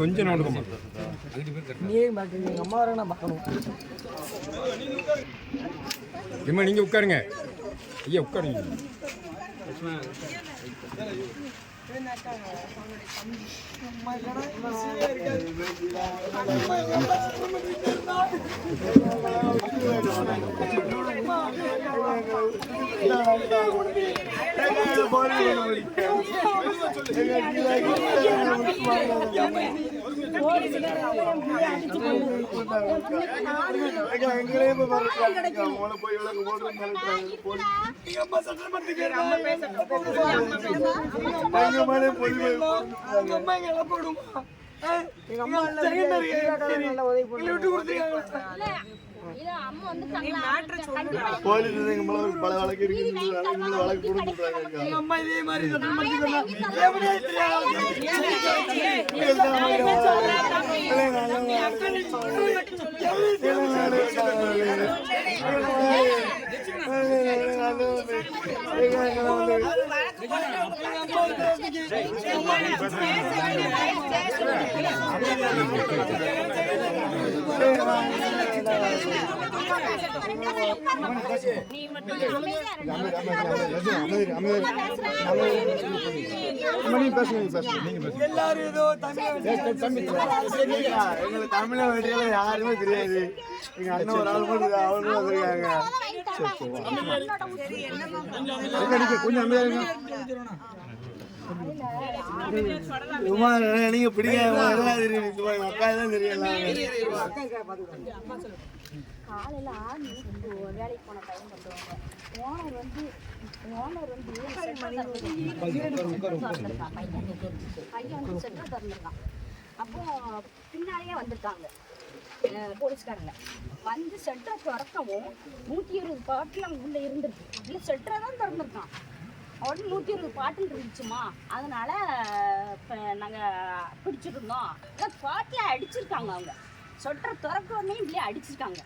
கொஞ்சம் நோண்டுக்கமா நீயே பார்க்குறீங்க எங்கள் அம்மா வர நான் பார்க்கணும். இம்மா நீங்கள் உட்காருங்க. ஐயா உட்காருங்க. தமிழ வெட்டியால யாருமே தெரியாது. எங்க அண்ணன் ஒரு ஆள் மட்டும் அவரும் வந்திருக்காங்க. கொஞ்சம் நீங்க பிடிக்காத அக்கா தான் தெரியல. காலையில் 6 மணிக்கு வேலைக்கு போன டைம் பண்ணுவாங்க. ஓனர் வந்து பையன் வந்து செட்டர் திறந்துருக்கான். அப்போ பின்னாலேயே வந்திருக்காங்க போலீஸ்காரங்க. வந்து செட்டரை திறக்கவும் 120 பாட்டில் உள்ளே இருந்துருக்கு. இல்லை செட்டரை தான் திறந்துருக்கான். உடனே 120 பாட்டில் இருந்துச்சுமா, அதனால இப்போ நாங்கள் பிடிச்சிருந்தோம். பாட்டில் அடிச்சிருக்காங்க. அவங்க சொட்டரை திறக்க உடனே இப்படியே அடிச்சிருக்காங்க.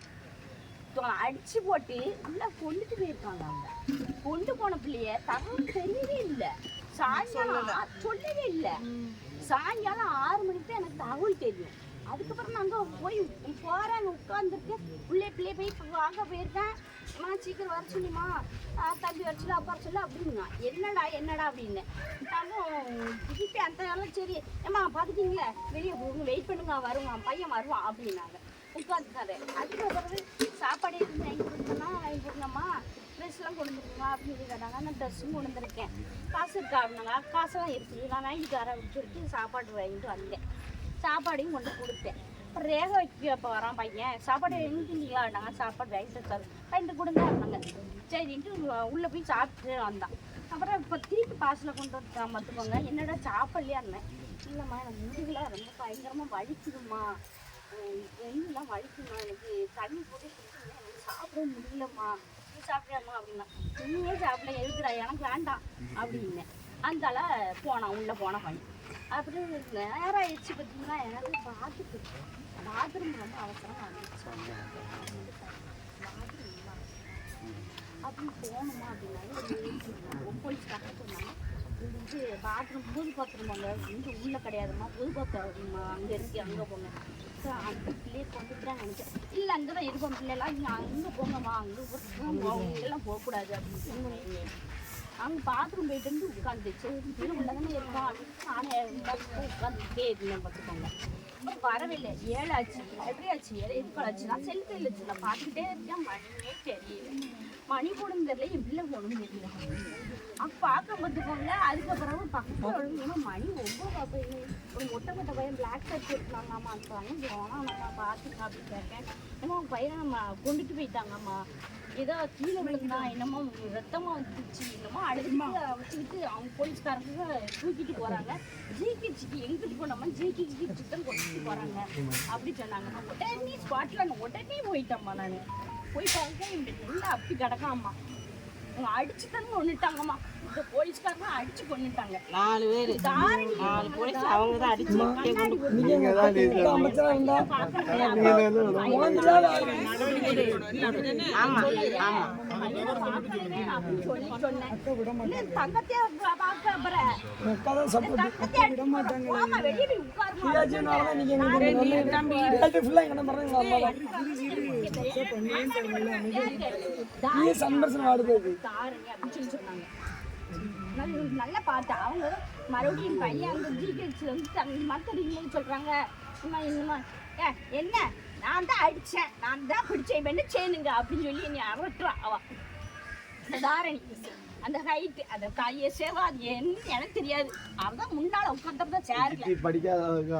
அடிச்சு போட்டு உள்ள கொண்டுட்டு போயிருக்காங்க. அவங்க கொண்டு போன பிள்ளைய தகவல் தெரியவே இல்லை. சாயங்காலம் சொல்லவே இல்லை. சாயங்காலம் 6 மணிக்கு தான் எனக்கு தகவல் தெரியும். அதுக்கப்புறம் நாங்கள் போய் போகிறாங்க, உட்காந்துருக்கேன். பிள்ளைய போய் வாங்க போயிருக்கேன். அம்மா சீக்கிரம் வர சொல்லிம்மா, தம்பி வர சொல்லு, அப்பா சொல்லு அப்படின்னா. என்னடா அப்படின்னு நானும் திருப்பி அந்த நாளும் சரி ஏம்மா பார்த்துட்டீங்களே, வெளியே வெயிட் பண்ணுங்க, வருவான் பையன் வருவான் அப்படின்னாங்க. உட்காந்துட்டாரு. அதுக்கப்புறம் சாப்பாடு எதுவும் வாங்கி கொடுத்தோன்னா வாங்கி கொடுங்கம்மா, ட்ரெஸ்லாம் கொண்டு வந்துருக்குமா அப்படின்னு கேட்டாங்க. நான் ட்ரெஸ்ஸும் கொண்டு வந்திருக்கேன், காசு இருக்கா அப்படின்னாங்க. காசெல்லாம் இருக்குது, நான் வாங்கிட்டு வரேன் அப்படின்னு சொல்லிட்டு சாப்பாடு வாங்கிட்டு வந்தேன். சாப்பாடையும் கொண்டு கொடுத்தேன். அப்புறம் ரேக வைக்க வரான் பையன். சாப்பாடு வாங்கிட்டீங்களா அப்படின்னாங்க. சாப்பாடு வாங்கிட்டு இருக்காரு. வாங்கிட்டு கொடுங்க அப்படின்னாங்க. சரின்ட்டு உள்ளே போய் சாப்பிட்டு வந்தான். அப்புறம் இப்போ திருப்பி பாசில் கொண்டு வந்துட்டான். பார்த்துக்கோங்க, என்னடா சாப்பிட்லையா இருந்தேன். இல்லைம்மா எனக்கு முதுகுலாம் ரொம்ப பயங்கரமாக வலிக்குதும்மா, எல்லாம் வலிக்குமா, எனக்கு தண்ணி போட்டு எனக்கு சாப்பிட முடியலம்மா, நீ சாப்பிட்றியாம்மா அப்படின்னா. நீயே சாப்பிடல, எதுக்குடா, எனக்கு வேண்டாம் அப்படின்னு. அந்தால போனான், உள்ளே போன பையன். அப்புறம் நேரம் ஆயிடுச்சு பார்த்தீங்கன்னா, எனக்கு பாத்ரூம் ரொம்ப அவசரமாக வந்துச்சு. அப்படின்னு போகணுமா அப்படின்னாலும் போலீஸ்காரங்க சொன்னாங்க, இது பாத்ரூம் பொது பாத்ரூம் அங்கே இங்கே உள்ளே கிடையாதுமா, பொது பாத்ரூம் அங்கே இருக்கு, அங்கே போங்க. அந்த பிள்ளையை கொண்டுட்டுதான் நினைச்சேன். இல்லை அங்கே தான் இருப்போம் பிள்ளைலாம், இங்கே அங்கே போங்கம்மா, அங்கே இங்கெல்லாம் போகக்கூடாது அப்படின்னு. அங்கே பாத்ரூம் போயிட்டு வந்து உட்காந்துச்சு. பிள்ளை உள்ள தானே இருக்கோம் அப்படின்னு நானே உட்காந்துக்கிட்டே இருந்தேன். பார்த்துக்கோங்க. அப்புறம் வரவே இல்லை. 7 ஆச்சு. எப்படி ஆச்சு, எதுக்கால் ஆச்சு, நான் செல்ஃபில் வச்சு நான் பார்த்துக்கிட்டே இருக்கேன். மணியே தெரியல, மணி போடும் தெரியல, என் பிள்ளை போடும் தெரியல. அப்போ பார்க்க பார்த்துக்கோங்க. அதுக்கப்புறம் பக்கத்தில் மணி 9 பார்ப்பேன். ஒரு மொட்டை பையன் பிளாக் ஷர்ட் போட்டுக்கலாங்கம்மா இருக்காங்க. போனால் நம்ம பார்த்துக்கலாம் அப்படின்னு கேட்டேன். ஏன்னா அவங்க பையனை நம்ம கொண்டுட்டு போயிட்டாங்கம்மா, ஏதோ கீழே விழுந்தா என்னமோ ரத்தமாக வந்துச்சு, என்னமோ அழுதுமா வச்சுக்கிட்டு அவங்க போலீஸ்காரங்க தூக்கிட்டு போகிறாங்க. ஜிஹெச்சுக்கு எங்கிட்டு போனோம்மா, ஜிஹெச்சுக்கு தான் கொண்டுட்டு போகிறாங்க அப்படி சொன்னாங்க. உடனே ஸ்பாட்டில் நான் உடனே போயிட்டேம்மா. நான் போய் பார்க்க எல்லாம் அப்படி கிடக்காம்மா, அவங்க அடிச்சு தானே ஒன்றுட்டாங்கம்மா. இந்த போலீஸ்காரங்க அடிச்சு கொன்னுட்டாங்க. 4 பேர் 4 போலீஸ் அவங்க தான் அடிச்சு நீங்க தான் அமைச்சரா இருந்தா ஆமா ஆமா தங்கத்தையே பார்க்க அப்புறம் அக்காதான் சப்போர்ட் விட மாட்டாங்க. ஆமா வெளியே போய் உட்காருமா. சிவாஜினாலதான் நீங்க ஃபுல்லா எங்க பண்றீங்க சன்பர்சன் ஆடுது தாருங்க அப்படின்னு சொன்னாங்க. நல்லா பார்த்தா அவங்க மறுபடியும் பையன் அங்கே ஜிஹெச்ல வந்து தங்கி மருத்துவம் சொல்றாங்க. இன்னுமா என்ன நான் தான் அடிச்சேன், நான் தான் பிடிச்சேன் என்ன செய்யணுங்க அப்படின்னு சொல்லி நீ அரட்டுறா. அவ தாரணி அந்த ஹைட் அந்த கையை சேவா அது என்ன எனக்கு தெரியாது. அவதான் முன்னால உட்காந்துருந்தா சேருல படிக்காதவங்க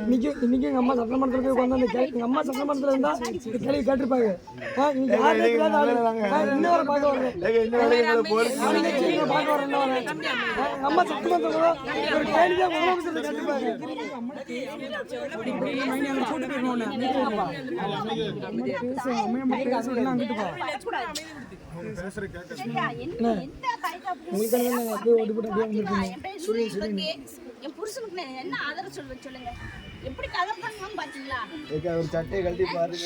இன்னைக்கு எங்க அம்மா சட்டமன்றத்துல போய் உட்காந்து எங்க அம்மா சட்டமன்றத்துல இருந்தா கேள்வி கேட்டிருப்பாங்க. இன்னொரு பார்க்க வரேன் பார்க்க வரேன். எங்க அம்மா சட்டமன்றத்துல ஒரு கேள்வியா முதலமைச்சர் கேட்டிருப்பாங்க. என் புருஷனுக்கு என்ன ஆதரவு சொல்லுங்க. எப்படி கதை பண்ணுவாங்க பாத்தீங்களா? ஒரு சட்டையை கழட்டி பாருங்க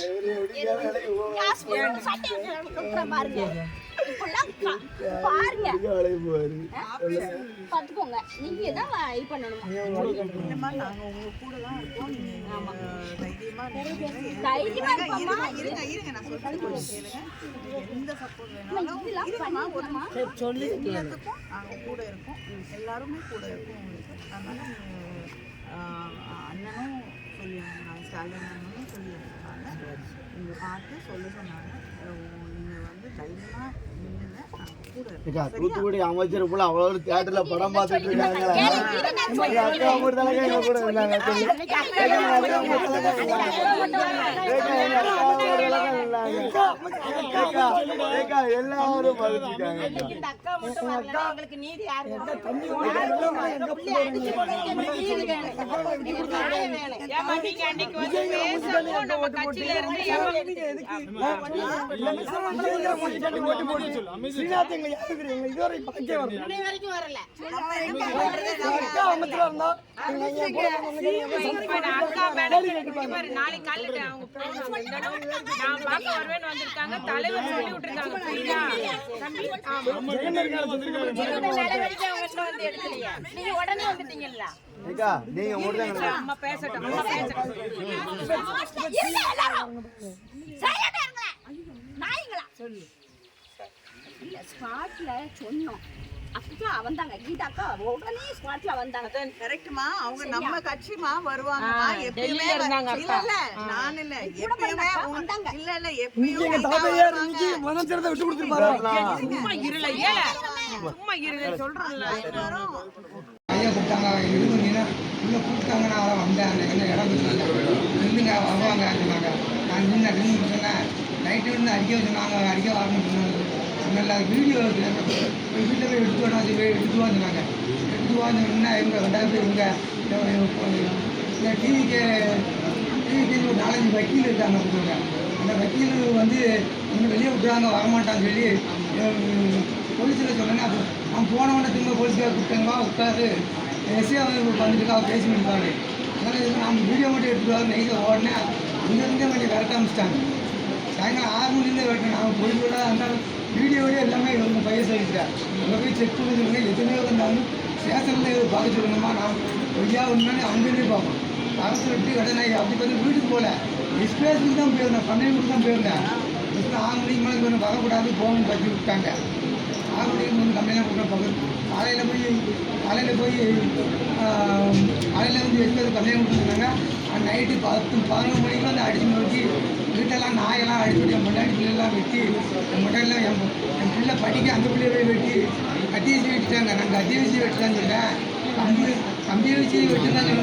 பாருங்க பாருங்க பாத்துக்கோங்க. நீங்க தான் இது பண்ணணும். தைரியமா இருப்போமா? கூட இருக்கும், எல்லாருமே கூட இருக்கும். அதனால அண்ணனும் சொல்லியிருந்தாங்க, ஸ்டாலின் அண்ணனும் சொல்லியிருந்தாங்க. நீங்கள் பார்த்து சொல்ல சொன்னாங்க. நீங்கள் வந்து தைரியமாக நின்றுங்க, கூட இருக்கோம். தூத்துக்குடி அமைச்சர் போல அவ்வளவு தியேட்டர்ல படம் பார்த்துட்டு இருக்காங்க. எல்லாரும் பாதிச்சிருக்காங்க. எங்களுக்கு நீதி யாரு தலைவர் சொல்லி விட்டுருக்காங்க. நீங்க உடனே வந்துட்டீங்களா? நீங்க அம்மா பேசட்டும், அம்மா பேசட்டும். இல்ல ஸ்பாட்ல சொன்னோம். அக்கா வந்தாங்க, கீதாக்கா உடனே ஸ்பாட்ல வந்தாங்க. கரெக்ட்மா, அவங்க நம்ம கட்சிமா வருவாங்கமா. எப்பயுமே இருந்தாங்க. இல்ல நான் இல்ல, எப்பயுமே வந்தாங்க. இல்ல இல்ல, எப்பயுமே தாத்தையார் இன்னைக்கு முதலமைச்சரத்தை விட்டு கொடுத்துருப்பாரு. சும்மா இருல, ஏல சும்மா இருல சொல்றேன்ல. ஐயா கூப்பிட்டாங்க, இருந்தீங்கன்னா உள்ளே கூப்பிட்டாங்க. நான் அதை வந்தேன். அந்த என்ன இடம் இருந்துங்க வருவாங்க சொன்னாங்க. நான் நின்று சொன்னேன். நைட்டு இருந்து அடிக்க சொன்னாங்க, அடிக்க வரணும்னு சொன்னாங்க. சொன்னல வீடியோ வீட்டில் போய் எடுத்து வேணும், அது எடுத்து வாங்கினாங்க. எடுத்து வாங்கினா இவங்க 2 பேர் இவங்க இந்த டிவிக்கு ஒரு 4-5 வக்கீல் இருக்காங்க. கொடுத்தாங்க. அந்த வக்கீல் வந்து இன்னும் வெளியே விட்டுறாங்க, வரமாட்டான்னு சொல்லி போலீஸில் சொன்னேன்னா அவன் போனவொடனே திரும்ப போலீஸ்கார கூப்பிட்டாங்கம்மா உட்காரு எஸ்ஏ வந்துட்டு அவர் பேசி முடிப்பாரு. அதனால் நம்ம வீடியோ மட்டும் எடுத்துருவாரு. நைட்டில் உடனே அங்கேருந்தே கொஞ்சம் கரெக்டாக ஆரம்பிச்சிட்டாங்க. சாயங்காலம் 6 மணிலேருந்து வெட்டணும். நான் போலீஸோட அந்த வீடியோவே எல்லாமே இவங்க பையன் சொல்லிட்டேன். அங்கே போய் செக் பண்ணி சொல்லுங்க, எதுவுமே வந்தாலும் ஸ்டேஷனில் பார்க்க சொல்லணுமா. நான் பொய்யா ஒன்றானே அங்கேருந்தே பார்ப்போம். பார்க்க சொல்லிட்டு உடனே அப்படி பார்த்து வீட்டுக்கு போகல, எக்ஸ்பிரஸுக்கு தான் போயிருந்தேன். 12 தான் போயிருந்தேன். 6 மணிக்கு மேலே கொஞ்சம் வரக்கூடாது போகணும்னு பற்றி விட்டாங்க. 6 மணிக்கு வந்து கம்மியாக கொடுக்குற பக்கம் காலையில் போய் வந்து எக்ஸ்பிரஸ் கம்மியாக கொடுத்துருந்தாங்க. நைட்டு 10-11 மணிக்கு வந்து அடிச்சு நோக்கி வீட்டெல்லாம் நாயெல்லாம் அடிச்சுட்டு என் முன்னாடி பிள்ளைலாம் வெட்டி என் முன்னாடிலாம் என் பிள்ளை படிக்க அந்த பிள்ளைய வெட்டி கட்டி வச்சு வெட்டிட்டாங்க. நான் கட்டி வச்சு வெட்டுதான்னு சொல்லிட்டேன். கம்பி வச்சு வெட்டுதான்னு